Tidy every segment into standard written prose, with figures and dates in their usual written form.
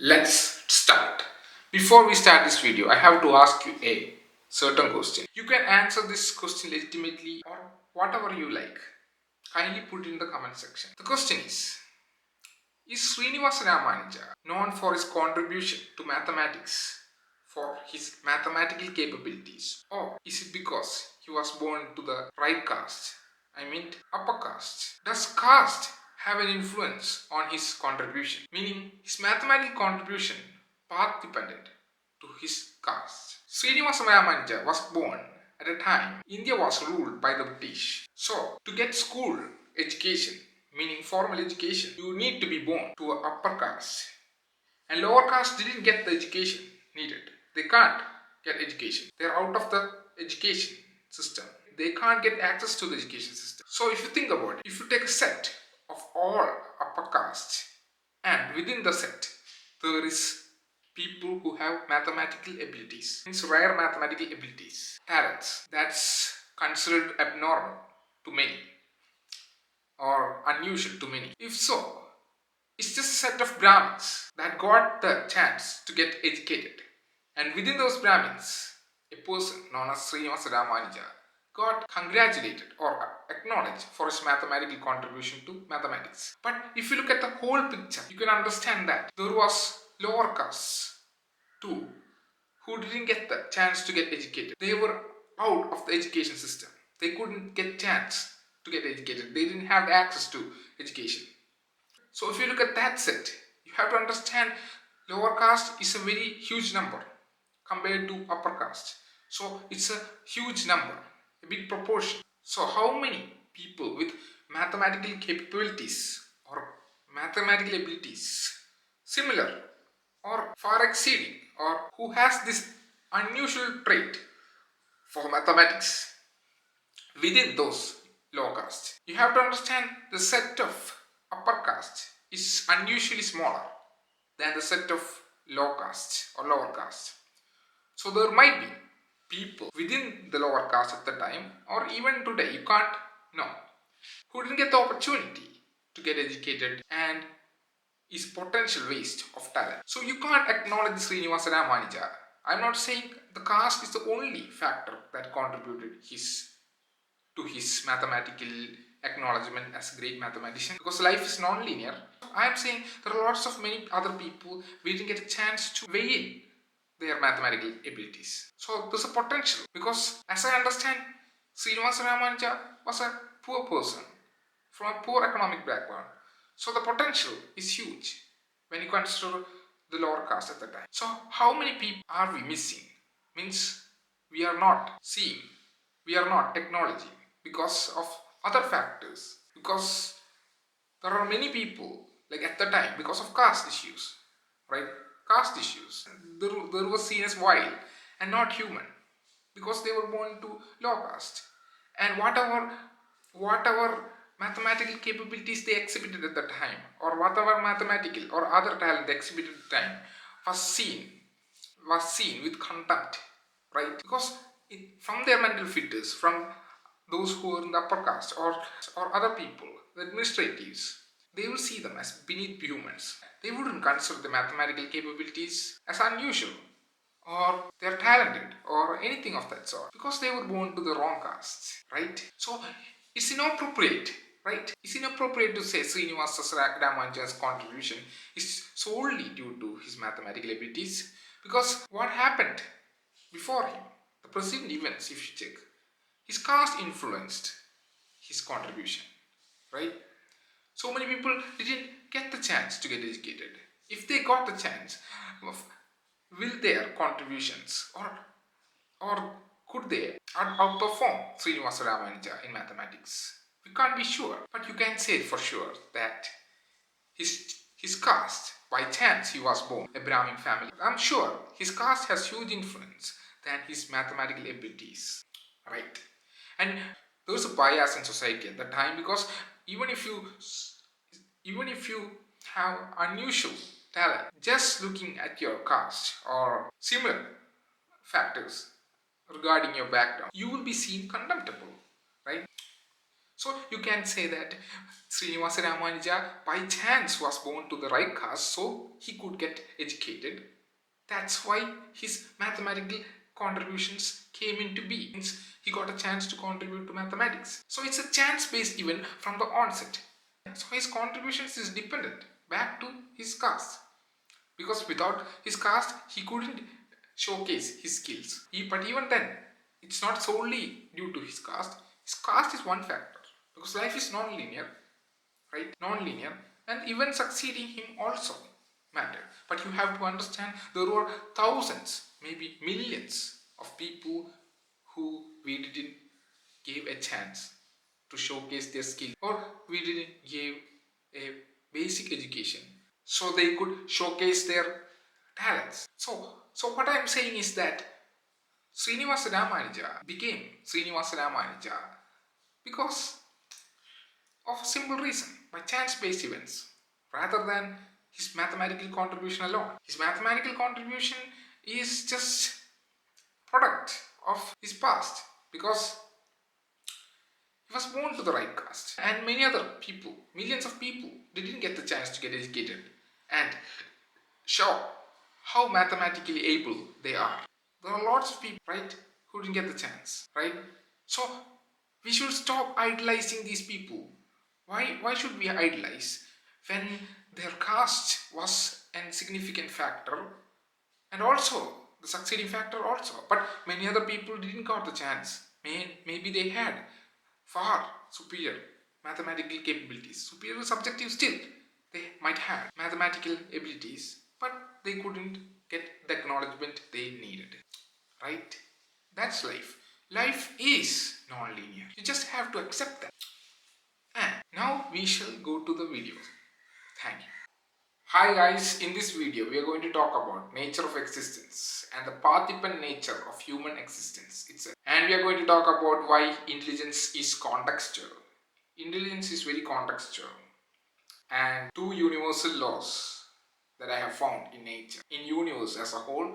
Let's start. Before we start this video, I have to ask you a certain question. You can answer this question legitimately or whatever you like. Kindly put it in the comment section. The question is Srinivasa Ramanuja known for his contribution to mathematics, for his mathematical capabilities, or is it because he was born to the right caste? I mean upper caste. Does caste have an influence on his contribution? Meaning his mathematical contribution path dependent to his caste. Srinivasa Ramanuja was born at a time India was ruled by the British. So to get school education, meaning formal education, you need to be born to an upper caste. And lower caste didn't get the education needed. They can't get education. They're out of the education system. They can't get access to the education system. So if you think about it, if you take a set of all upper castes and within the set there is people who have mathematical abilities, means rare mathematical abilities, talents, that's considered abnormal to many or unusual to many. If so, it's just a set of Brahmins that got the chance to get educated. And within those Brahmins, a person known as Srinivasa Ramanuja got congratulated or acknowledged for his mathematical contribution to mathematics. But if you look at the whole picture, you can understand that there was lower castes too who didn't get the chance to get educated. They were out of the education system. They couldn't get chance to get educated. They didn't have access to education. So if you look at that set, you have to understand lower caste is a very huge number compared to upper caste. So it's a huge number, a big proportion. So how many people with mathematical capabilities or mathematical abilities similar or far exceeding or who has this unusual trait for mathematics within those low caste? You have to understand the set of upper caste is unusually smaller than the set of low caste or lower caste. So there might be people within the lower caste at the time or even today, you can't know, who didn't get the opportunity to get educated and is potential waste of talent. So you can't acknowledge Srinivasa Ramanuja. I'm not saying the caste is the only factor that contributed to his mathematical acknowledgement as a great mathematician, because life is non-linear. I am saying there are lots of many other people we didn't get a chance to weigh in their mathematical abilities. So there's a potential, because as I understand, Srinivasa Ramanuja was a poor person from a poor economic background. So the potential is huge when you consider the lower caste at the time. So how many people are we missing? Means we are not seeing, we are not acknowledging because of other factors. Because there are many people, like at the time, because of caste issues, right? Caste issues. There was seen as wild and not human because they were born to low caste. And whatever mathematical capabilities they exhibited at the time, or whatever mathematical or other talent they exhibited at the time, was seen with contempt, right? Because from their mental filters, from those who are in the upper caste or other people, the administratives, they will see them as beneath humans. They wouldn't consider the mathematical capabilities as unusual or they're talented or anything of that sort because they were born to the wrong caste, right? So it's inappropriate, right? It's inappropriate to say Srinivasa Ramanujan's contribution is solely due to his mathematical abilities, because what happened before him, the preceding events, if you check, his caste influenced his contribution, right? So many people didn't get the chance to get educated. If they got the chance, will their contributions or could they outperform Srinivasa Ramanuja in mathematics? We can't be sure, but you can say for sure that his caste, by chance he was born a Brahmin family. I'm sure his caste has huge influence than his mathematical abilities, right? And there's a bias in society at the time, because even if you have unusual talent, just looking at your caste or similar factors regarding your background, you will be seen contemptible, right? So you can say that Srinivasa Ramanuja by chance was born to the right caste, so he could get educated. That's why his mathematical contributions came into being. Means he got a chance to contribute to mathematics. So it's a chance-based event from the onset. So his contributions is dependent back to his caste. Because without his caste, he couldn't showcase his skills. But even then, it's not solely due to his caste. His caste is one factor. Because life is non-linear, right? Non-linear, and even succeeding him also mattered. But you have to understand there were thousands, maybe millions of people who we didn't give a chance to showcase their skill, or we didn't give a basic education so they could showcase their talents. So what I'm saying is that Srinivasa Ramanuja became Srinivasa Ramanuja because of a simple reason, by chance-based events, rather than his mathematical contribution alone. His mathematical contribution is just product of his past, because he was born to the right caste, and many other people, millions of people, didn't get the chance to get educated and show how mathematically able they are. There are lots of people, right, who didn't get the chance, right? So we should stop idolizing these people. Why should we idolize when their caste was a significant factor, and also the succeeding factor also? But many other people didn't got the chance. Maybe they had far superior mathematical capabilities, superior subjective still. They might have mathematical abilities, but they couldn't get the acknowledgement they needed. Right? That's life. Life is non-linear. You just have to accept that. And now we shall go to the video. Thank you. Hi guys, in this video we are going to talk about nature of existence and the path-dependent nature of human existence itself. And we are going to talk about why intelligence is contextual. Intelligence is very contextual, and two universal laws that I have found in nature, in universe as a whole,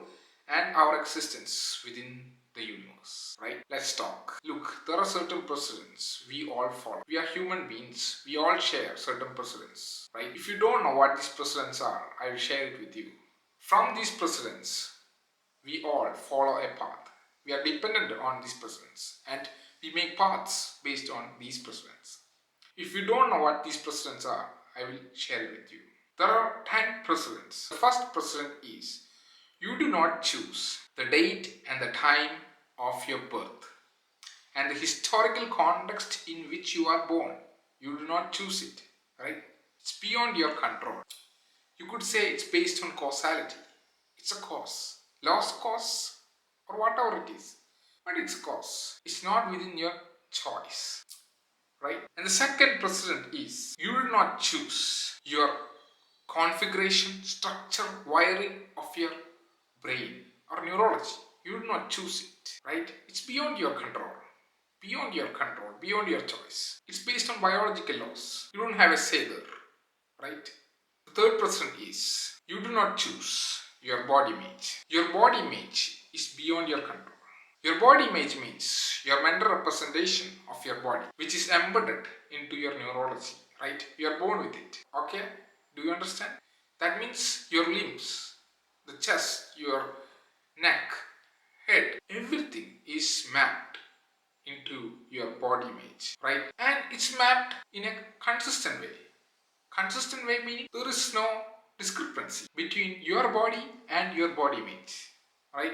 and our existence within the universe, right? Let's talk. Look, there are certain precedents we all follow. We are human beings. We all share certain precedents, right? If you don't know what these precedents are, I will share it with you. From these precedents, we all follow a path. We are dependent on these precedents, and we make paths based on these precedents. If you don't know what these precedents are, I will share it with you. There are 10 precedents. The first precedent is you do not choose the date and the time of your birth and the historical context in which you are born. You do not choose it, right? It's beyond your control. You could say it's based on causality. It's a cause. Lost cause or whatever it is. But it's a cause. It's not within your choice, right? And the second precedent is you do not choose your configuration, structure, wiring of your brain or neurology. You do not choose it, right? It's beyond your control. Beyond your control, beyond your choice. It's based on biological laws. You don't have a say there, right? The third precedent is you do not choose your body image. Your body image is beyond your control. Your body image means your mental representation of your body, which is embedded into your neurology, right? You are born with it, okay? Do you understand? That means your limbs, the chest, your neck, head, everything is mapped into your body image, right? And it's mapped in a consistent way. Consistent way meaning there is no discrepancy between your body and your body image, right?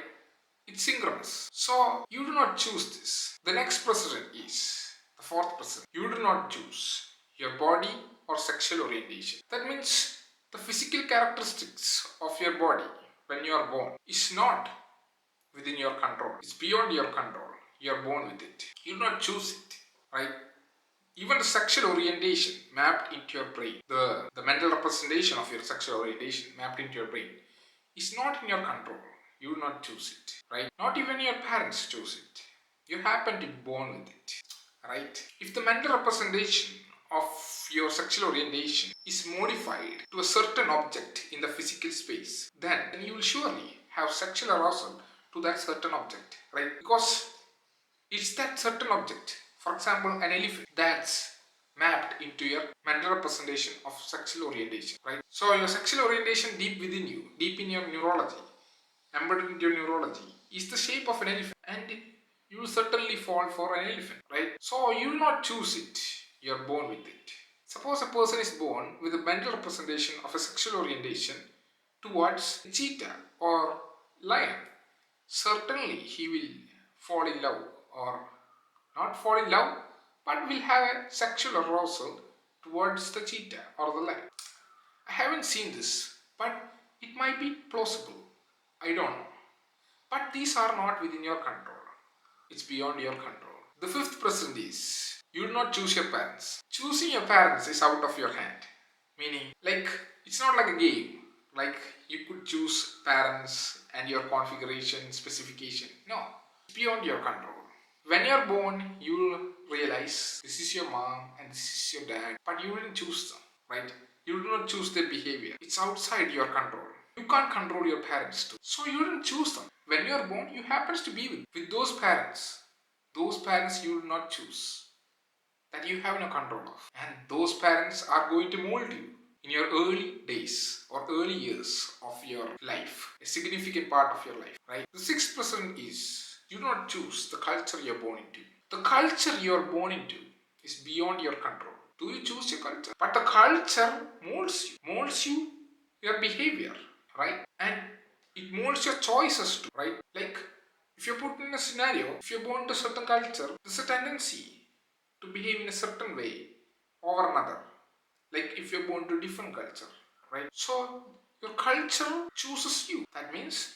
It's synchronous. So you do not choose this. The next precedent is the fourth precedent. You do not choose your body or sexual orientation. That means the physical characteristics of your body when you are born is not within your control. It's beyond your control. You are born with it. You do not choose it, right? Even the sexual orientation mapped into your brain, the mental representation of your sexual orientation mapped into your brain is not in your control. You do not choose it, right? Not even your parents choose it. You happen to be born with it, right? If the mental representation of your sexual orientation is modified to a certain object in the physical space, then you will surely have sexual arousal to that certain object, right? Because it's that certain object For example, an elephant, that's mapped into your mental representation of sexual orientation, right? So your sexual orientation deep within you, deep in your neurology, embedded into your neurology, is the shape of an elephant, and you will certainly fall for an elephant, right? So you will not choose it, you are born with it. Suppose a person is born with a mental representation of a sexual orientation towards a cheetah or lion. Certainly he will fall in love, or not fall in love, but will have a sexual arousal towards the cheetah or the lion. I haven't seen this, but it might be plausible. I don't know. But these are not within your control. It's beyond your control. The fifth present is you do not choose your parents. Choosing your parents is out of your hand. Meaning, like, it's not like a game. Like, you could choose parents and your configuration, specification. No, it's beyond your control. When you're born, you'll realize this is your mom and this is your dad, but you didn't choose them, right? You do not choose their behavior. It's outside your control. You can't control your parents too. So you didn't choose them. When you're born, you happen to be with those parents. Those parents you do not choose, that you have no control of. And those parents are going to mold you in your early days or early years of your life, a significant part of your life, right? The sixth person is you do not choose the culture you're born into. The culture you're born into is beyond your control. Do you choose your culture? But the culture molds you, your behavior, right? And it molds your choices too, right? Like, if you're put in a scenario, if you're born to a certain culture, there's a tendency to behave in a certain way over another. Like if you're born to a different culture, right? So your culture chooses you. That means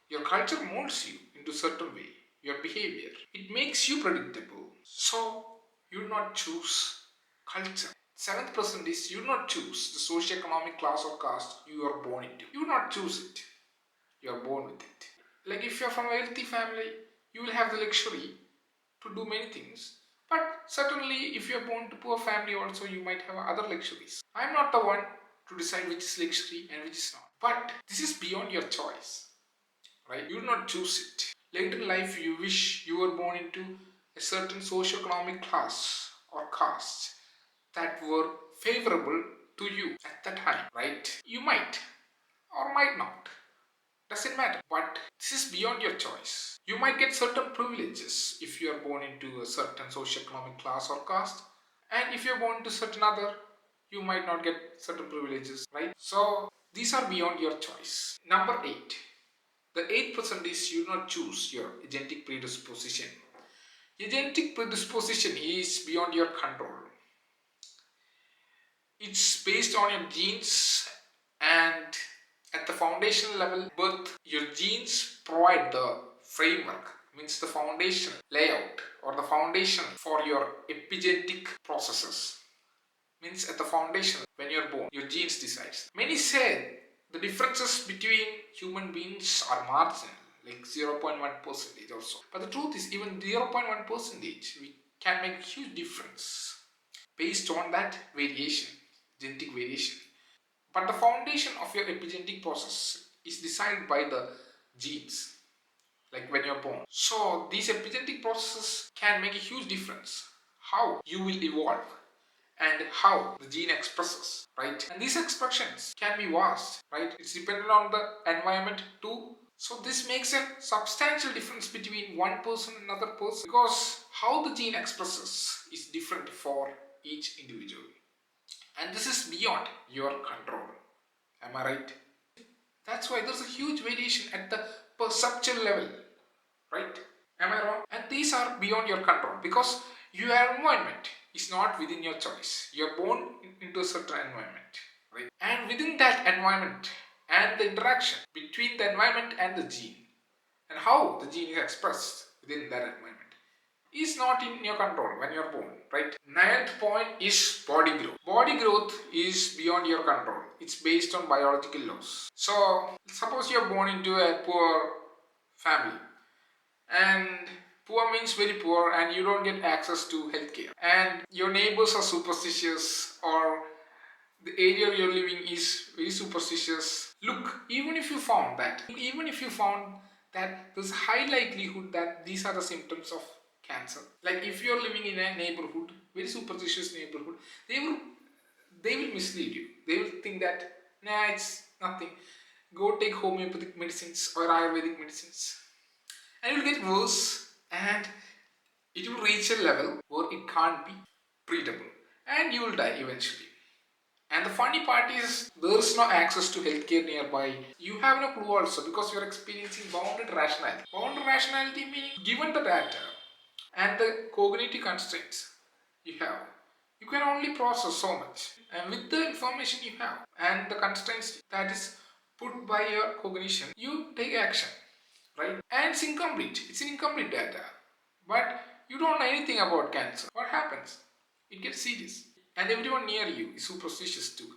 your culture molds you into a certain way. Your behavior, it makes you predictable. So you do not choose culture. Seventh person is you do not choose the socioeconomic class or caste you are born into. You do not choose it. You are born with it. Like if you're from a wealthy family, you will have the luxury to do many things. But certainly, if you're born to poor family also, you might have other luxuries. I'm not the one to decide which is luxury and which is not. But this is beyond your choice, right? You do not choose it. Later in life, you wish you were born into a certain socio-economic class or caste that were favorable to you at that time, right? You might or might not. Doesn't matter. But this is beyond your choice. You might get certain privileges if you are born into a certain socioeconomic class or caste. And if you're born into certain other, you might not get certain privileges, right? So these are beyond your choice. Number 8. The 8% is you do not choose your genetic predisposition. Your genetic predisposition is beyond your control. It's based on your genes, and at the foundational level, both your genes provide the framework, means the foundation layout or the foundation for your epigenetic processes. Means at the foundation, when you're born, your genes decides. Many say the differences between human beings are marginal, like 0.1% or so. But the truth is, even 0.1% we can make a huge difference based on that variation, genetic variation. But the foundation of your epigenetic process is decided by the genes, like when you're born. So these epigenetic processes can make a huge difference how you will evolve and how the gene expresses, right? And these expressions can be vast, right? It's dependent on the environment too. So this makes a substantial difference between one person and another person, because how the gene expresses is different for each individual. And this is beyond your control. Am I right? That's why there's a huge variation at the perceptual level, right? Am I wrong? And these are beyond your control because your environment is not within your choice. You're born into a certain environment, right? And within that environment and the interaction between the environment and the gene and how the gene is expressed within that environment is not in your control when you're born, right? Ninth point is body growth. Body growth is beyond your control. It's based on biological laws. So, suppose you're born into a poor family, and poor means very poor, and you don't get access to healthcare, and your neighbors are superstitious, or the area you're living is very superstitious. Look, even if you found that there's high likelihood that these are the symptoms of cancer. Like if you're living in a neighborhood, very superstitious neighborhood, they will they will mislead you. They will think that nah, it's nothing. Go take homeopathic medicines or Ayurvedic medicines, and it will get worse, and it will reach a level where it can't be treatable, and you will die eventually. And the funny part is there is no access to healthcare nearby. You have no clue also because you are experiencing bounded rationality. Bounded rationality meaning given the data and the cognitive constraints you have, you can only process so much. And with the information you have and the constraints that is put by your cognition, you take action, right? And it's incomplete. It's incomplete data. But you don't know anything about cancer. What happens? It gets serious. And everyone near you is superstitious too.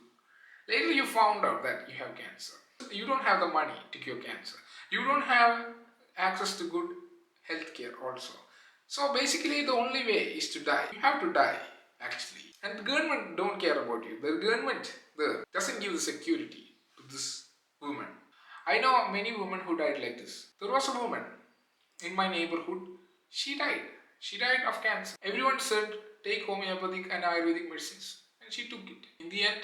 Later you found out that you have cancer. You don't have the money to cure cancer. You don't have access to good healthcare also. So basically the only way is to die. You have to die actually. And the government don't care about you. The government doesn't give the security to this woman. I know many women who died like this. There was a woman in my neighborhood. She died. She died of cancer. Everyone said take homeopathic and Ayurvedic medicines, and she took it. In the end,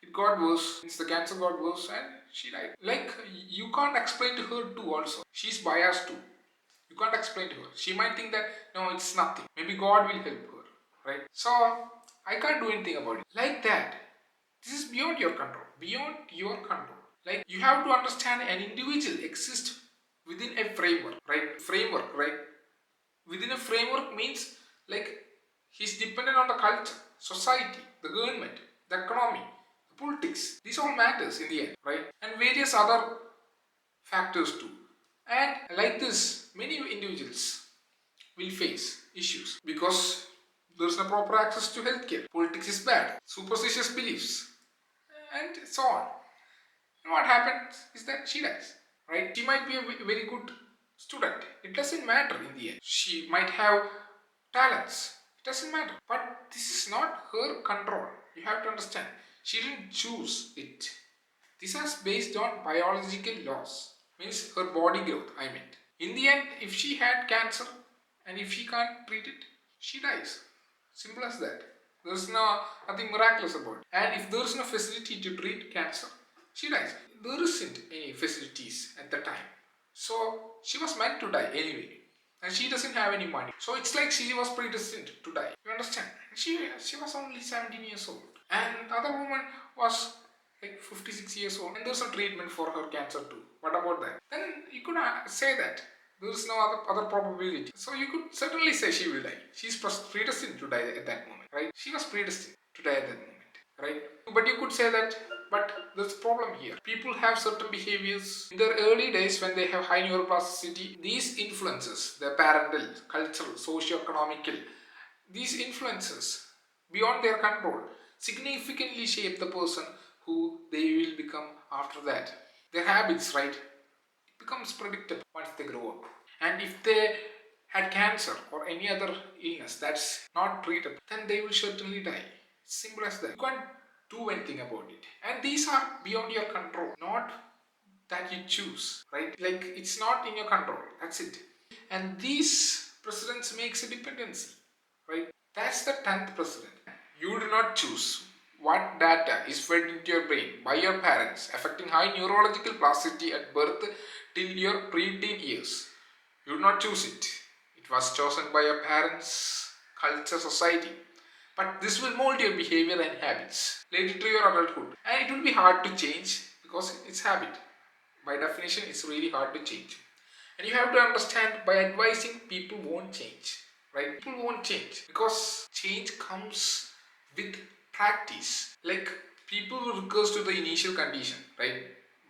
it got worse. Since the cancer got worse, and she died. Like you can't explain to her too. Also, she's biased too. You can't explain to her. She might think that no, it's nothing. Maybe God will help her, right? So I can't do anything about it. Like that. This is beyond your control. Beyond your control. Like you have to understand an individual exists within a framework, right? Framework, right? Within a framework means like he's dependent on the culture, society, the government, the economy, the politics. These all matters in the end, right? And various other factors too. And like this, many individuals will face issues because there's no proper access to healthcare. Politics is bad, superstitious beliefs, and so on. And what happens is that she dies, right? She might be a very good student. It doesn't matter in the end. She might have talents. It doesn't matter. But this is not her control. You have to understand. She didn't choose it. This is based on biological laws. Means her body growth, I meant. In the end, if she had cancer and if she can't treat it, she dies. Simple as that. There's nothing miraculous about it. And if there's no facility to treat cancer, she dies. There isn't any facilities at the time. So she was meant to die anyway. And she doesn't have any money. So it's like she was predestined to die. You understand? She was only 17 years old. And the other woman was like 56 years old. And there's no treatment for her cancer too. What about that? Then you could say that. There is no other probability. So you could certainly say she will die. She's predestined to die at that moment, right? She was predestined to die at that moment, right? But you could say that, but there's a problem here. People have certain behaviors in their early days when they have high neuroplasticity. These influences, their parental, cultural, socio-economical, these influences beyond their control significantly shape the person who they will become after that. Their habits, right? Becomes predictable once they grow up. And if they had cancer or any other illness that's not treatable, then they will certainly die. Simple as that. You can't do anything about it. And these are beyond your control, not that you choose, right? Like it's not in your control. That's it. And these precedents makes a dependency, right? That's the 10th precedent. You do not choose what data is fed into your brain by your parents, affecting high neurological plasticity at birth till your preteen years. You do not choose it. It was chosen by your parents, culture, society. But this will mold your behavior and habits later to your adulthood. And it will be hard to change because it's habit. By definition, it's really hard to change. And you have to understand by advising, people won't change. Right? People won't change because change comes with practice. Like people will recurse to the initial condition, right?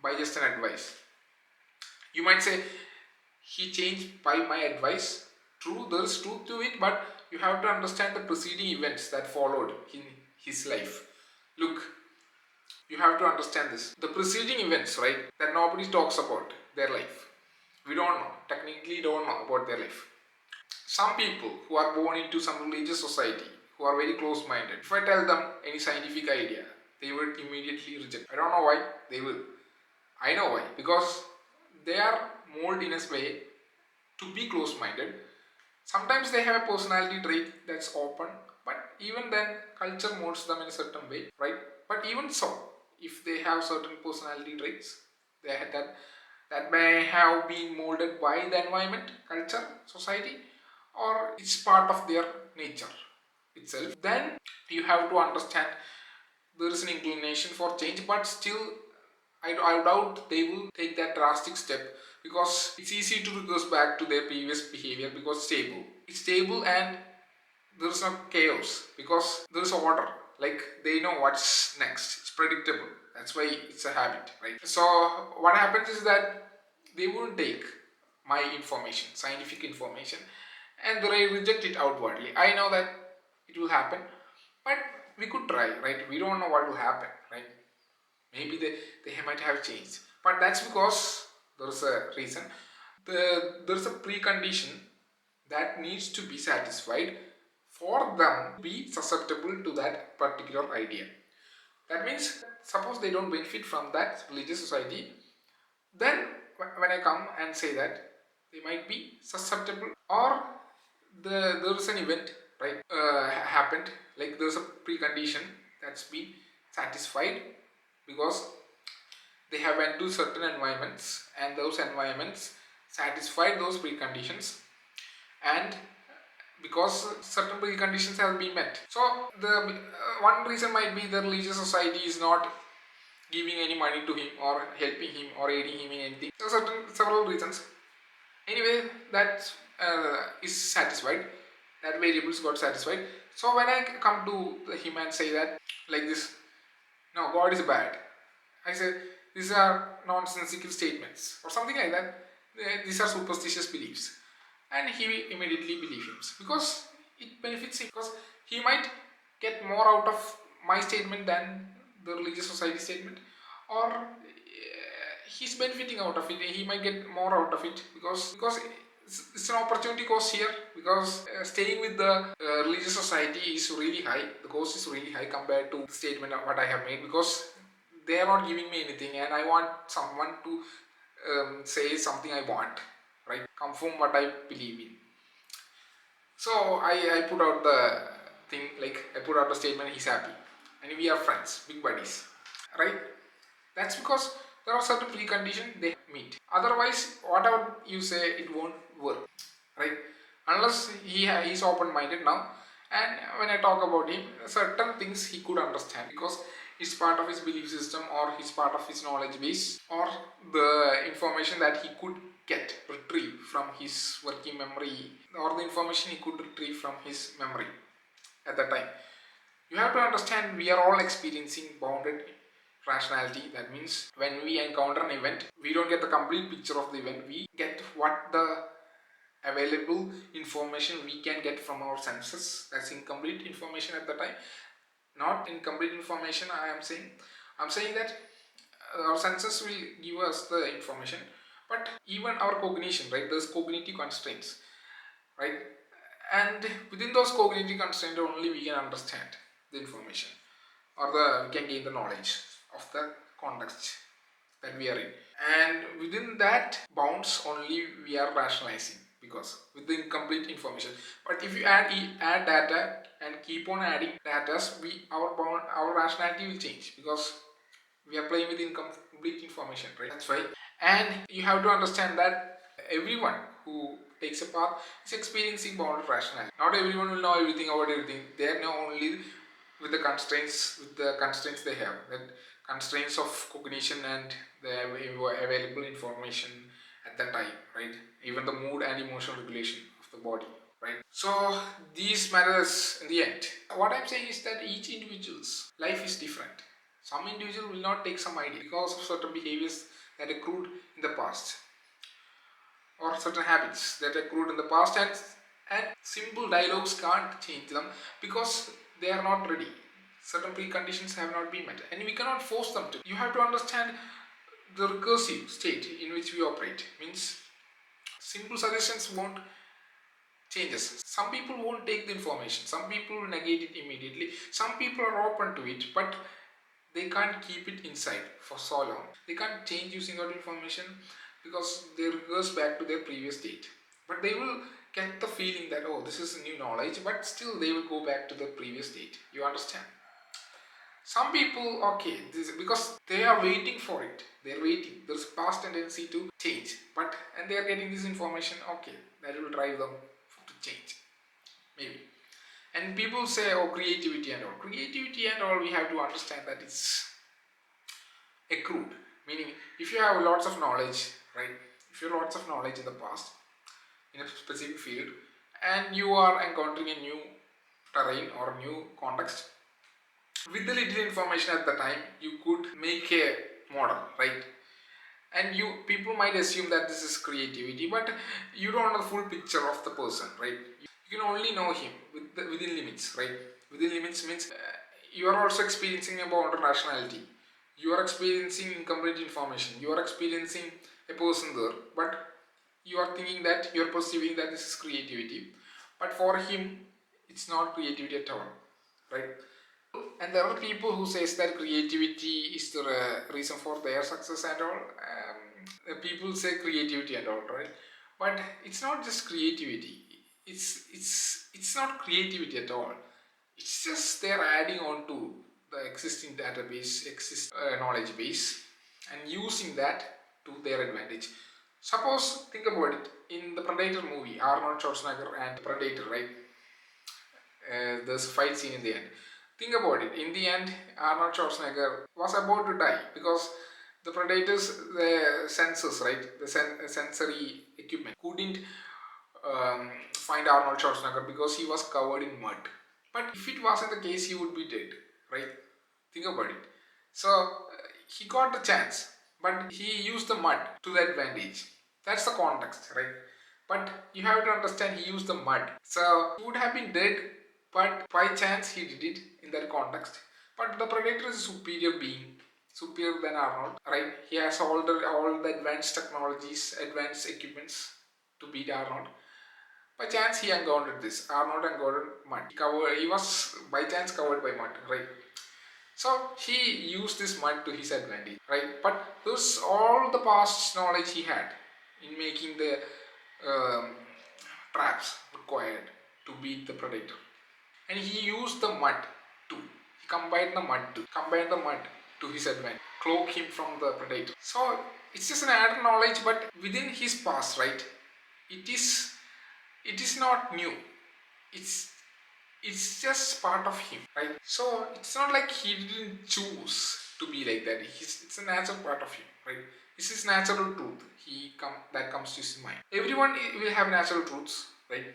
By just an advice. You might say, he changed by my advice. True, there is truth to it, but you have to understand the preceding events that followed in his life. Look, you have to understand this. The preceding events, right, that nobody talks about their life. We don't know, technically don't know about their life. Some people who are born into some religious society, who are very close-minded, if I tell them any scientific idea, they will immediately reject. I don't know why, they will. I know why, because they are molded in a way to be close-minded, Sometimes they have a personality trait that's open, but even then culture molds them in a certain way, right? But even so, if they have certain personality traits, they had that may have been molded by the environment, culture, society, or it's part of their nature itself, then you have to understand there is an inclination for change, but still I doubt they will take that drastic step, because it's easy to regress back to their previous behavior because it's stable and there is no chaos because there is order, like they know what's next, it's predictable, that's why it's a habit, right? So what happens is that they won't take my information, scientific information, and they reject it outwardly. I know that it will happen, but we could try, right? We don't know what will happen, right? Maybe they might have changed, but that's because there is a reason. There is a precondition that needs to be satisfied for them to be susceptible to that particular idea. That means, suppose they don't benefit from that religious society, then when I come and say that they might be susceptible, or there is an event, right, happened, like there's a precondition that's been satisfied because they have went to certain environments and those environments satisfied those preconditions, and because certain preconditions have been met. So the one reason might be the religious society is not giving any money to him or helping him or aiding him in anything. There are several reasons. Anyway, that is satisfied. That variables got satisfied. So when I come to him and say that like this, no, God is bad, I say these are nonsensical statements or something like that. These are superstitious beliefs, and he will immediately believe him because it benefits him, because he might get more out of my statement than the religious society statement, or he's benefiting out of it. He might get more out of it because it's an opportunity cost here, because staying with the religious society is really high. The cost is really high compared to the statement of what I have made, because they are not giving me anything and I want someone to say something I want, right? Confirm what I believe in. So I put out the thing, like I put out the statement, he's happy, and we are friends, big buddies, right? That's because there are certain preconditions they meet. Otherwise, whatever you say, it won't work, right? Unless he's open-minded now. And when I talk about him, certain things he could understand because it's part of his belief system, or it's part of his knowledge base, or the information that he could retrieve from his working memory, or the information he could retrieve from his memory at that time. You have to understand, we are all experiencing bounded rationality. That means when we encounter an event, we don't get the complete picture of the event. We get what the available information we can get from our senses. That's incomplete information at the time. Not incomplete information, I'm saying that our senses will give us the information, but even our cognition, right? There's cognitive constraints, right? And within those cognitive constraints only we can understand the information, or we can gain the knowledge of the context that we are in, and within that bounds only we are rationalizing, because with the incomplete information. But if you add data and keep on adding data, our rationality will change, because we are playing with incomplete information, right? That's why. And you have to understand that everyone who takes a path is experiencing bounded rationality. Not everyone will know everything about everything. They know only with the constraints they have, that constraints of cognition and the available information at that time, right? Even the mood and emotional regulation of the body, right? So these matters in the end. What I'm saying is that each individual's life is different. Some individual will not take some idea because of certain behaviors that accrued in the past, or certain habits that accrued in the past, and simple dialogues can't change them because they are not ready. Certain preconditions have not been met, and we cannot force them to. You have to understand the recursive state in which we operate. Means simple suggestions won't change us. Some people won't take the information. Some people will negate it immediately. Some people are open to it, but they can't keep it inside for so long. They can't change using that information because they reverse back to their previous state. But they will get the feeling that, oh, this is new knowledge, but still they will go back to the previous state. You understand? Some people, okay, because they are waiting for it. They're waiting. There's a past tendency to change, and they are getting this information. Okay, that will drive them to change, maybe. And people say, oh, creativity and all. Creativity and all, we have to understand that it's accrued. Meaning, if you have lots of knowledge, right? If you have lots of knowledge in the past, in a specific field, and you are encountering a new terrain or new context, with the little information at the time, you could make a model, right? And people might assume that this is creativity, but you don't know the full picture of the person, right? You can only know him within limits, right? Within limits means you are also experiencing a bounded rationality. You are experiencing incomplete information. You are experiencing a person there, but you are thinking that you are perceiving that this is creativity, but for him, it's not creativity at all, right? And there are people who says that creativity is the reason for their success and all. People say creativity and all, right? But it's not just creativity. It's not creativity at all. It's just they're adding on to the existing database, knowledge base, and using that to their advantage. Suppose, think about it, in the Predator movie, Arnold Schwarzenegger and Predator, right? There's a fight scene in the end. Think about it. In the end, Arnold Schwarzenegger was about to die because the predators, the sensors, right, the sensory equipment couldn't find Arnold Schwarzenegger because he was covered in mud. But if it wasn't the case, he would be dead, right? Think about it. So he got the chance, but he used the mud to the advantage. That's the context, right? But you have to understand he used the mud. So he would have been dead, but by chance he did it in that context. But the Predator is a superior being, superior than Arnold, right? He has all the advanced technologies, advanced equipments to beat Arnold. By chance he encountered this. Arnold encountered mud. He was by chance covered by mud, right? So he used this mud to his advantage, right? But this all the past knowledge he had in making the traps required to beat the predator, and he used the mud too. He combined the mud to his advantage, cloak him from the predator. So it's just an added knowledge, but within his past, right? It is not new. It's just part of him, right? So it's not like he didn't choose to be like that. It's a natural part of him, right? This is natural truth. That comes to his mind. Everyone will have natural truths, right?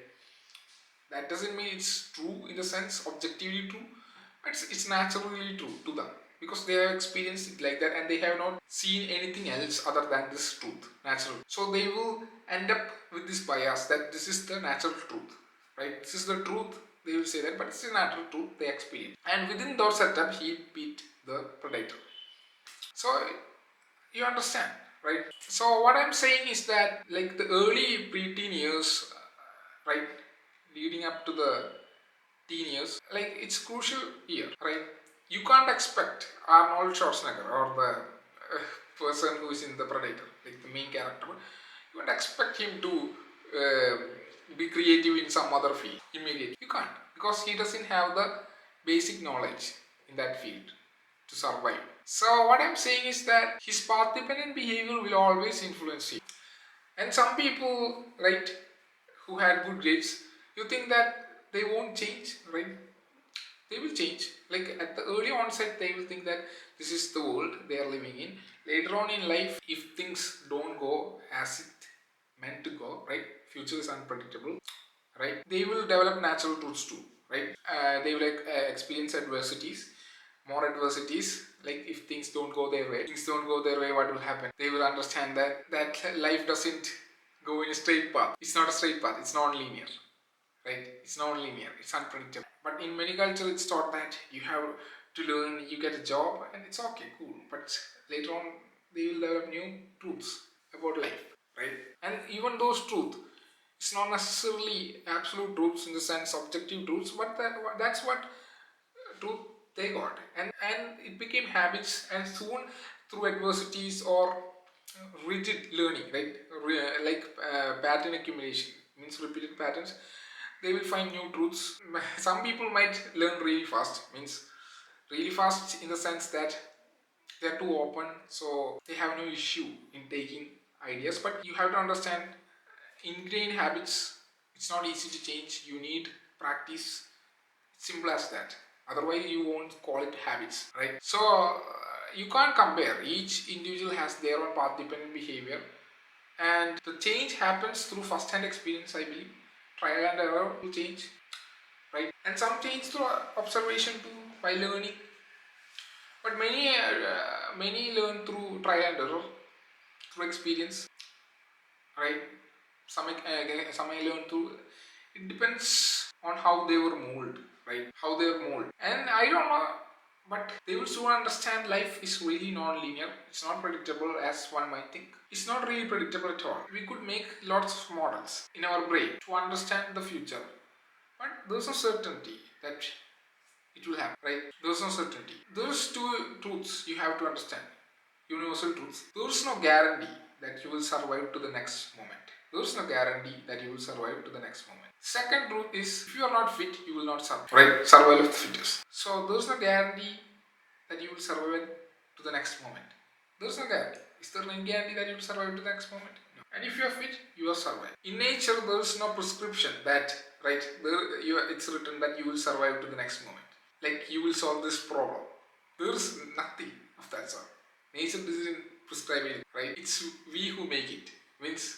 That doesn't mean it's true in the sense objectively true. It's naturally true to them because they have experienced it like that and they have not seen anything else other than this truth, natural. So they will end up with this bias that this is the natural truth, right? This is the truth. They will say that, but it's a natural truth they experience. And within that setup, he beat the predator. So you understand, right? So what I'm saying is that, like the early preteen years, right, leading up to the teen years, like it's crucial here, right? You can't expect Arnold Schwarzenegger or the person who is in the Predator, like the main character. You can't expect him to be creative in some other field immediately. You can't, because he doesn't have the basic knowledge in that field to survive. So what I'm saying is that his path dependent behavior will always influence him. And some people, right, who had good grades, you think that they won't change, right? They will change. Like at the early onset, they will think that this is the world they are living in. Later on in life, if things don't go as it meant to go, right? Future is unpredictable, right? They will develop natural truths too, right? They will experience adversities, more adversities. Like if things don't go their way, what will happen? They will understand that life doesn't go in a straight path. It's not a straight path. It's non-linear, right? It's non-linear. It's unpredictable. But in many cultures, it's taught that you have to learn. You get a job, and it's okay, cool. But later on, they will develop new truths about life, right? And even those truths, it's not necessarily absolute truths in the sense objective truths, but that's what truth they got, and it became habits, and soon through adversities or rigid learning, right? Like pattern accumulation, means repeated patterns, they will find new truths. Some people might learn really fast, means really fast in the sense that they're too open, so they have no issue in taking ideas. But you have to understand, ingrained habits, it's not easy to change. You need practice. Simple as that. Otherwise you won't call it habits, right? So you can't compare. Each individual has their own path dependent behavior, and the change happens through first hand experience, I believe. Trial and error to change, right? And some change through observation too, by learning. But many learn through trial and error, through experience, right? Some I learn through. It depends on how they were molded, right? How they were molded, and I don't know, but they will soon understand life is really non-linear. It's not predictable as one might think. It's not really predictable at all. We could make lots of models in our brain to understand the future, but there's no certainty that it will happen, right? There's no certainty. There's two truths you have to understand, universal truths. There's no guarantee that you will survive to the next moment. There's no guarantee that you will survive to the next moment. Second truth is, if you are not fit, you will not survive, right? Survival of the fittest. So there's no guarantee that you will survive to the next moment. There's no guarantee. Is there any guarantee that you will survive to the next moment? No. And if you are fit, you are survive. In nature, there is no prescription that, right, it's written that you will survive to the next moment. Like you will solve this problem. There is nothing of that sort. Nature doesn't prescribe it, right? It's we who make it. Means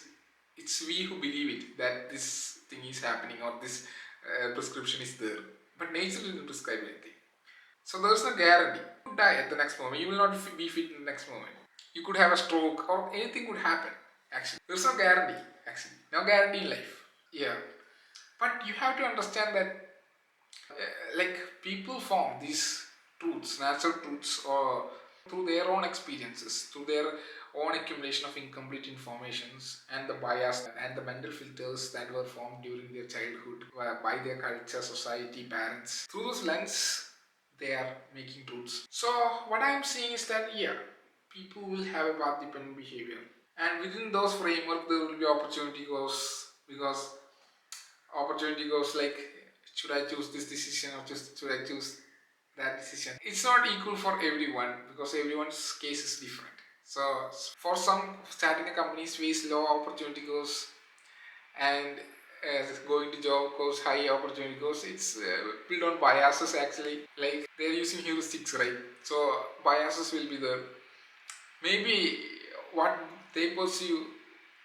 it's we who believe it that this thing is happening or this prescription is there. But nature didn't prescribe anything. So there's no guarantee. You could die at the next moment. You will not be fit in the next moment. You could have a stroke or anything could happen. Actually, there's no guarantee. Actually, no guarantee in life. Yeah, but you have to understand that like people form these truths, natural truths, or through their own experiences, through their own accumulation of incomplete informations and the bias and the mental filters that were formed during their childhood by their culture, society, parents. Through those lens, they are making truths. So what I am seeing is that yeah, people will have a path dependent behavior, and within those framework there will be opportunity goes, because opportunity goes like, should I choose this decision or just should I choose that decision? It's not equal for everyone because everyone's case is different. So for some, starting a company face low opportunity goes, and going to job goes high opportunity goes. It's built on biases actually. Like they're using heuristics, right? So biases will be there. Maybe what they pursue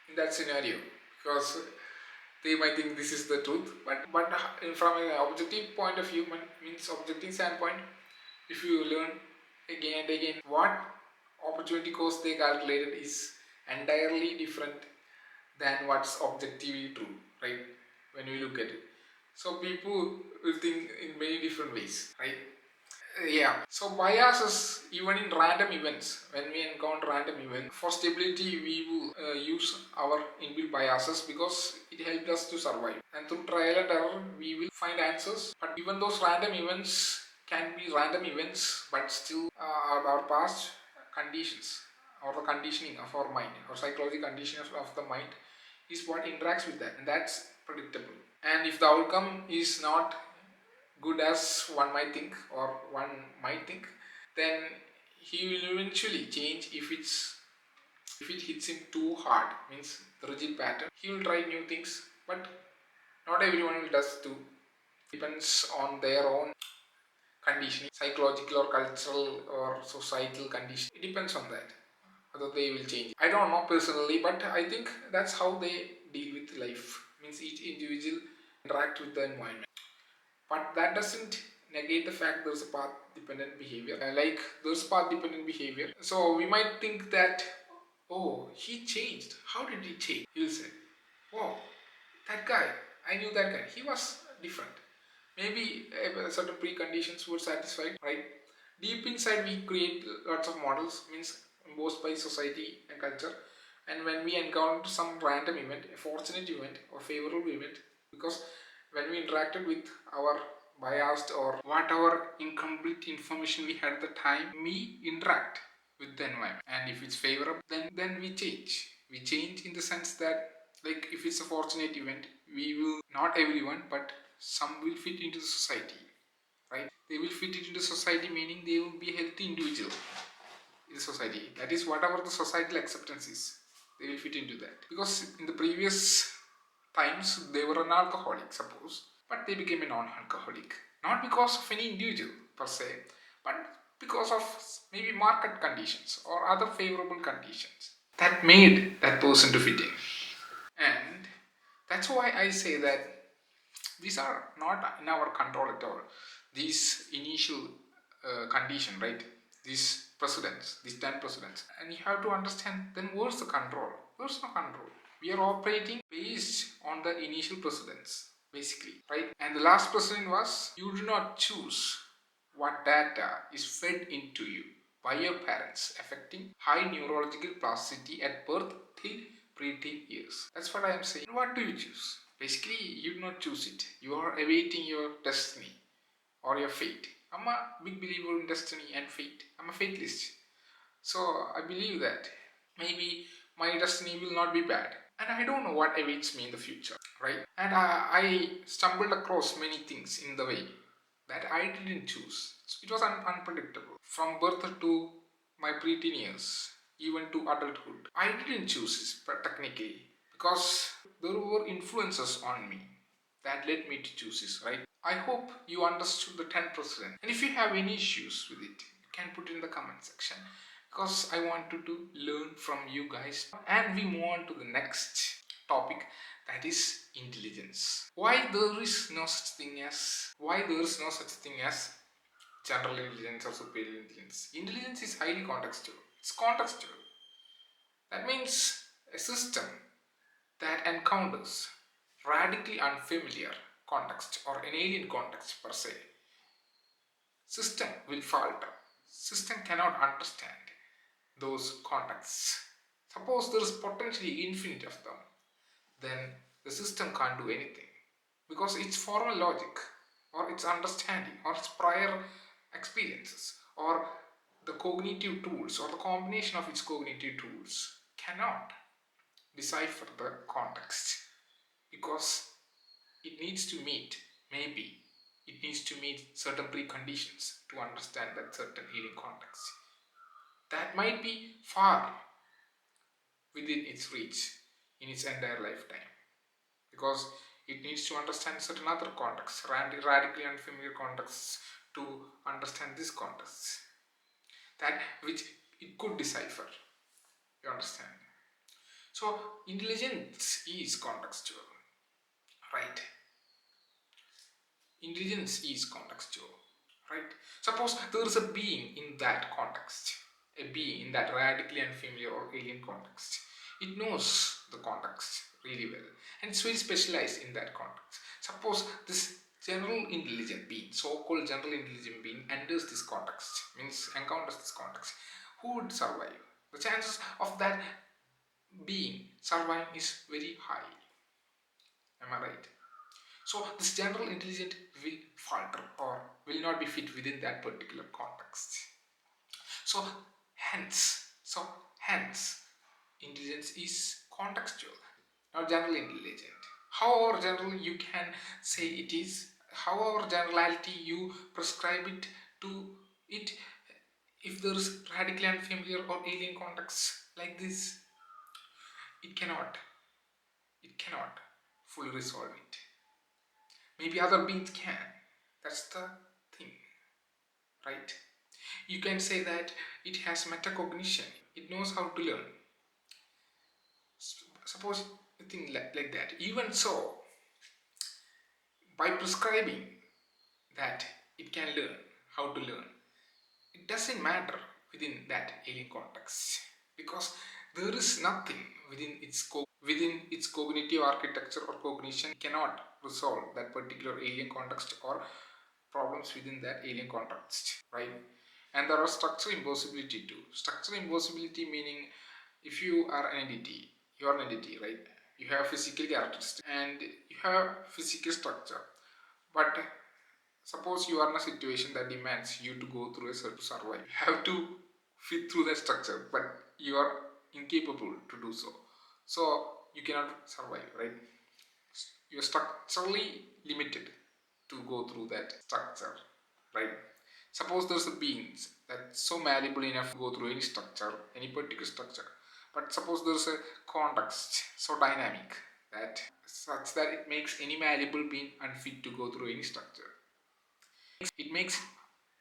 in that scenario, because they might think this is the truth, but from an objective point of view, means objective standpoint, if you learn again and again, what opportunity cost they calculated is entirely different than what's objectively true, right? When we look at it, so people will think in many different ways, right? Yeah, so biases even in random events, when we encounter random events for stability, we will use our inbuilt biases because it helps us to survive, and through trial and error we will find answers. But even those random events can be random events, but still our past conditions or the conditioning of our mind or psychological conditioning of the mind is what interacts with that, and that's predictable. And if the outcome is not good as one might think or one might think, then he will eventually change. If it hits him too hard, means the rigid pattern, he will try new things, but not everyone will does too. Depends on their own conditioning, psychological or cultural or societal condition. It depends on that whether they will change. I don't know personally, but I think that's how they deal with life, means each individual interact with the environment. But that doesn't negate the fact there's a path dependent behavior. Like there's path dependent behavior. So we might think that, oh, he changed. How did he change? He'll say, wow, that guy, I knew that guy. He was different. Maybe certain preconditions were satisfied, right? Deep inside, we create lots of models, means imposed by society and culture. And when we encounter some random event, a fortunate event or favorable event, because when we interacted with our biased or whatever incomplete information we had at the time, we interact with the environment. And if it's favorable, then we change. We change in the sense that Like if it's a fortunate event, we will, not everyone, but some will fit into the society, right? They will fit into society, meaning they will be a healthy individual in the society. That is, whatever the societal acceptance is, they will fit into that. Because in the previous times, they were an alcoholic, suppose, but they became a non-alcoholic. Not because of any individual per se, but because of maybe market conditions or other favorable conditions that made that person to fit in. And that's why I say that these are not in our control at all. These initial condition, right? These precedents, these 10 precedents. And you have to understand, then where's the control? There's no control. We are operating based on the initial precedents, basically, right? And the last precedent was, you do not choose what data is fed into you by your parents, affecting high neurological plasticity at birth till preteen years. That's what I am saying. What do you choose? Basically, you do not choose it. You are awaiting your destiny or your fate. I'm a big believer in destiny and fate. I'm a fatalist. So I believe that maybe my destiny will not be bad. And I don't know what awaits me in the future, right? And I stumbled across many things in the way that I didn't choose. It was unpredictable. From birth to my preteen years, even to adulthood, I didn't choose this, but technically, because there were influences on me that led me to choose this, right? I hope you understood the 10%. And if you have any issues with it, you can put it in the comment section, because I wanted to learn from you guys. And we move on to the next topic, that is intelligence. Why there is no such thing as general intelligence or superior intelligence? Intelligence is highly contextual. It's contextual. That means a system that encounters radically unfamiliar context or an alien context per se, system will falter. System cannot understand those contexts. Suppose there is potentially infinite of them, then the system can't do anything, because its formal logic or its understanding or its prior experiences or the cognitive tools or the combination of its cognitive tools cannot decipher the context, because it needs to meet, maybe it needs to meet certain preconditions to understand that certain healing context that might be far within its reach in its entire lifetime, because it needs to understand certain other contexts, radically unfamiliar contexts, to understand this context, that which it could decipher. You understand? So intelligence is contextual, right? Intelligence is contextual, right? Suppose there is a being in that context, a being in that radically unfamiliar or alien context. It knows the context really well, and it's very specialized in that context. Suppose this general intelligent being, so-called general intelligent being, enters this context, means encounters this context. Who would survive? The chances of that being surviving is very high. Am I right? So this general intelligence will falter or will not be fit within that particular context. So hence, intelligence is contextual, not general intelligent. However general you can say it is, however generality you prescribe it to it, if there is radically unfamiliar or alien context like this, it cannot fully resolve it. Maybe other beings can. That's the thing, right? You can say that it has metacognition. It knows how to learn. Suppose a thing like that. Even so, by prescribing that it can learn how to learn, it doesn't matter within that alien context, because there is nothing within its cognitive architecture or cognition cannot resolve that particular alien context or problems within that alien context, right? And there are structural impossibility too. Structural impossibility meaning, if you are an entity, you are an entity, right? You have physical characteristics and you have physical structure, but suppose you are in a situation that demands you to go through a certain survival. You have to fit through that structure, but you are incapable to do so. So you cannot survive, right? You're structurally limited to go through that structure, right? Suppose there's a being that's so malleable enough to go through any structure, any particular structure, but suppose there's a context so dynamic that such that it makes any malleable being unfit to go through any structure. It makes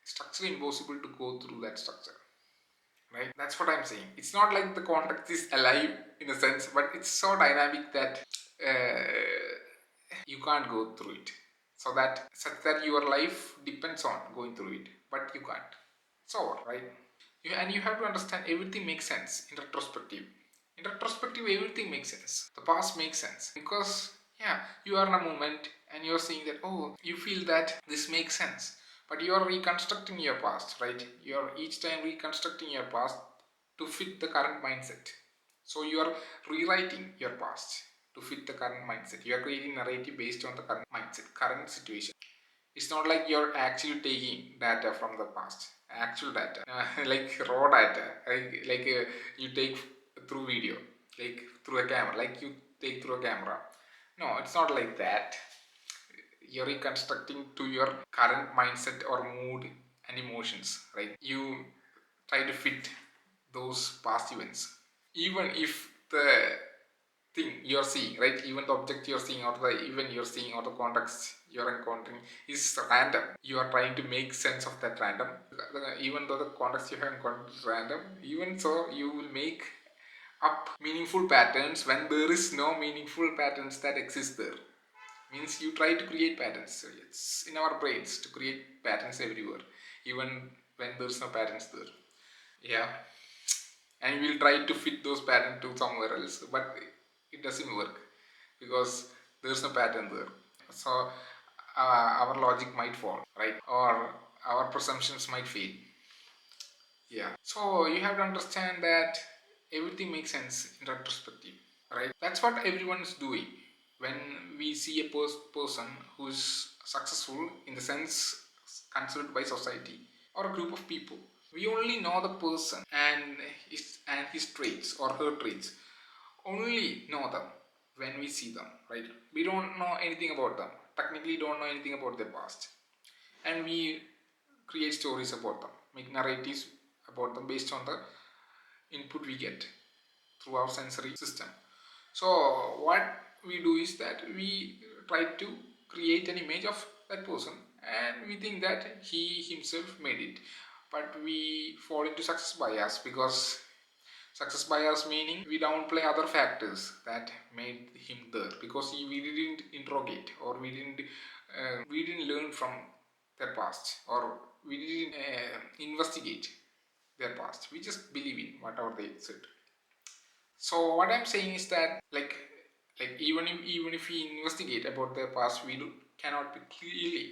structure impossible to go through that structure, right? That's what I'm saying. It's not like the context is alive in a sense, but it's so dynamic that you can't go through it. So that such that your life depends on going through it, but you can't. It's over, right? And you have to understand everything makes sense in retrospective. In retrospective, everything makes sense. The past makes sense because yeah, you are in a moment and you're seeing that, oh, you feel that this makes sense, but you are reconstructing your past, right? You're each time reconstructing your past to fit the current mindset. So you are rewriting your past to fit the current mindset. You are creating narrative based on the current mindset, current situation. It's not like you're actually taking data from the past, actual data, like raw data, like you take through video, like through a camera, like you take through a camera. No, it's not like that. You're reconstructing to your current mindset or mood and emotions, right? You try to fit those past events, even if the thing you're seeing, right? Even the object you're seeing or the event you're seeing or the context you're encountering is random. You are trying to make sense of that random. Even though the context you have encountered is random, even so you will make up meaningful patterns when there is no meaningful patterns that exist there. Means you try to create patterns. So it's in our brains to create patterns everywhere, even when there's no patterns there. Yeah, and we'll try to fit those patterns to somewhere else, but it doesn't work because there's no pattern there. So our logic might fall, right? Or our presumptions might fail. Yeah. So you have to understand that everything makes sense in retrospective, right? That's what everyone is doing. When we see a person who's successful in the sense considered by society or a group of people, we only know the person and his traits or her traits. Only know them when we see them, right? We don't know anything about them. Technically, don't know anything about their past, and we create stories about them, make narratives about them based on the input we get through our sensory system. So what we do is that we try to create an image of that person and we think that he himself made it, but we fall into success bias because success bias meaning we downplay other factors that made him there because we didn't interrogate or we didn't learn from their past or we didn't investigate their past. We just believe in whatever they said. So what I'm saying is that like even if we investigate about their past, cannot be clearly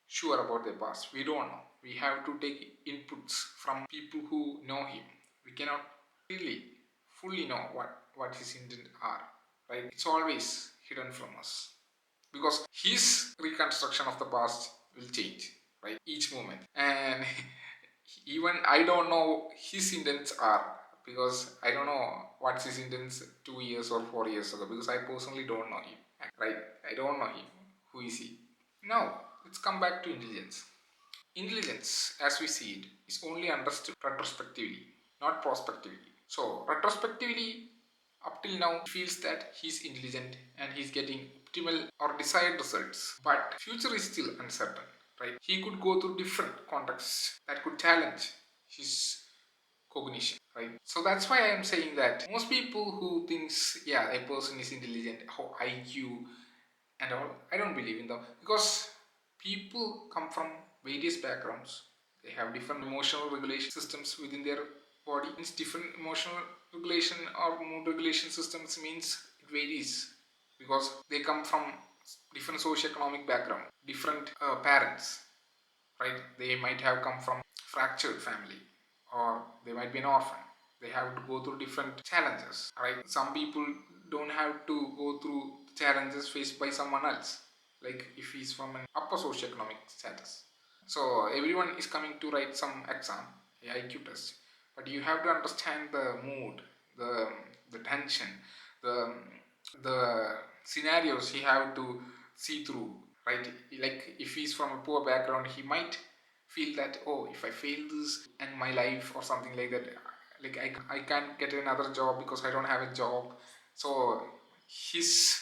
sure about their past. We don't know. We have to take inputs from people who know him. We cannot really fully know what his intent are. Right? It's always hidden from us because his reconstruction of the past will change. Right? Each moment and even I don't know his intents are because I don't know what's his intents 2 years or 4 years ago because I personally don't know him. Right? I don't know him. Who is he? Now, let's come back to intelligence. Intelligence, as we see it, is only understood retrospectively, not prospectively. So, retrospectively, up till now, he feels that he's intelligent and he's getting optimal or desired results. But future is still uncertain, right? He could go through different contexts that could challenge his cognition, right? So that's why I am saying that most people who thinks, yeah, a person is intelligent, how IQ and all, I don't believe in them because people come from various backgrounds. They have different emotional regulation systems within their body. Means different emotional regulation or mood regulation systems means it varies because they come from different socioeconomic background, different parents, right? They might have come from fractured family or they might be an orphan. They have to go through different challenges, right? Some people don't have to go through challenges faced by someone else, like if he's from an upper socioeconomic status. So everyone is coming to write some exam, a IQ test, but you have to understand the mood, the tension, the the scenarios he have to see through, right? Like if he's from a poor background, he might feel that, oh, if I fail this and my life or something like that, like I can't get another job because I don't have a job. So his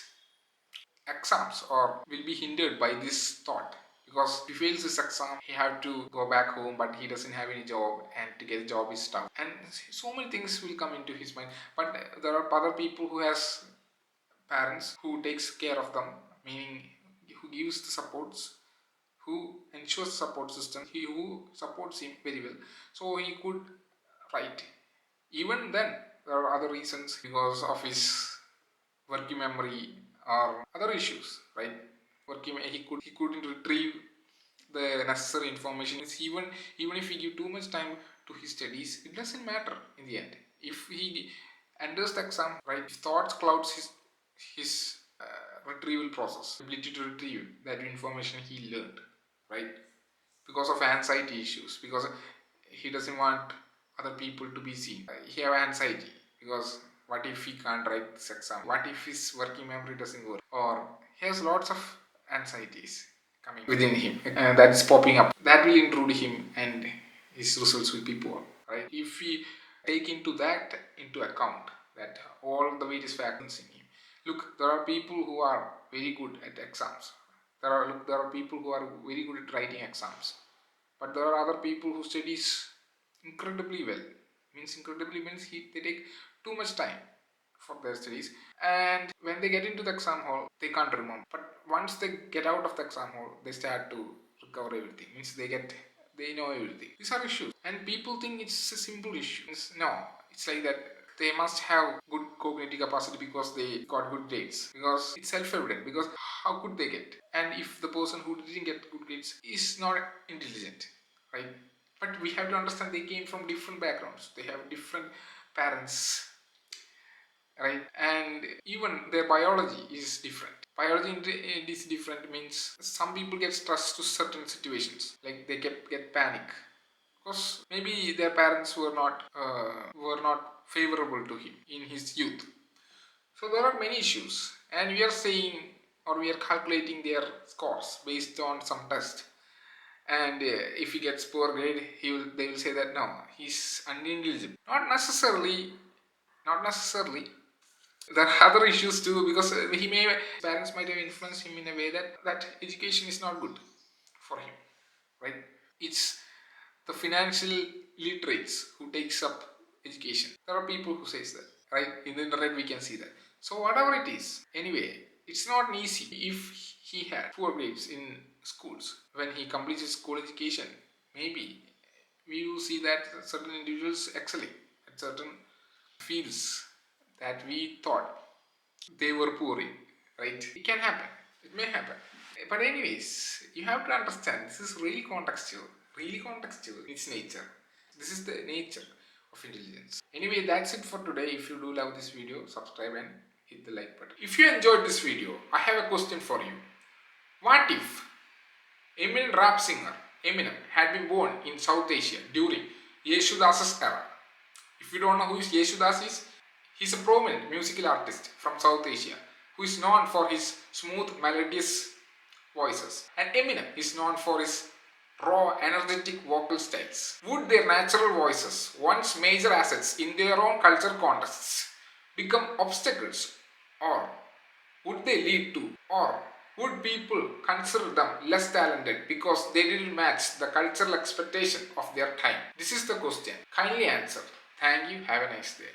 exams or will be hindered by this thought, because if he fails this exam he have to go back home, but he doesn't have any job, and to get a job is tough, and so many things will come into his mind. But there are other people who has parents who takes care of them, meaning who gives the supports, who ensures support system, he who supports him very well, so he could write. Even then there are other reasons, because of his working memory or other issues, right? Working, he couldn't retrieve the necessary information. It's even if he give too much time to his studies, it doesn't matter in the end. If he enters the exam, right, if thoughts clouds his retrieval process, ability to retrieve that information he learned, right? Because of anxiety issues, because he doesn't want other people to be seen. He have anxiety because what if he can't write this exam? What if his working memory doesn't work? Or he has lots of anxieties coming within him, that's popping up. That will intrude him, and his results will be poor. Right? If we take into account that all the various factors in him. Look, there are people who are very good at exams. There are people who are very good at writing exams, but there are other people who studies incredibly well. Means incredibly means they take too much time for their studies, and when they get into the exam hall they can't remember. But once they get out of the exam hall, they start to recover everything. Means they know everything. These are issues, and people think it's a simple issue. No, it's like that they must have good cognitive capacity because they got good grades, because it's self-evident, because how could they get? And if the person who didn't get good grades is not intelligent, right? But we have to understand they came from different backgrounds, they have different parents, right? And even their biology is different. Biology is different means some people get stressed to certain situations, like they get panic because maybe their parents were not favorable to him in his youth. So there are many issues, and we are saying, or we are calculating their scores based on some test. And if he gets poor grade, they will say that no, he's unintelligible. Not necessarily. Not necessarily. There are other issues too, because parents might have influenced him in a way that education is not good for him, right? It's the financial literates who takes up education. There are people who says that, right? In the internet we can see that. So whatever it is, anyway, it's not easy. If he had poor grades in schools, when he completes his school education, maybe we will see that certain individuals excelling at certain fields that we thought they were poor in, right? It can happen. It may happen. But anyways, you have to understand this is really contextual in its nature. This is the nature of intelligence. Anyway, that's it for today. If you do love this video, subscribe and hit the like button. If you enjoyed this video, I have a question for you. What if Eminem rap singer Eminem had been born in South Asia during Yeshudas's era? If you don't know who Yeshudas is, he's a prominent musical artist from South Asia who is known for his smooth, melodious voices. And Eminem is known for his raw, energetic vocal styles. Would their natural voices, once major assets in their own culture contexts, become obstacles, or would they lead to, or would people consider them less talented because they didn't match the cultural expectation of their time? This is the question. Kindly answer. Thank you. Have a nice day.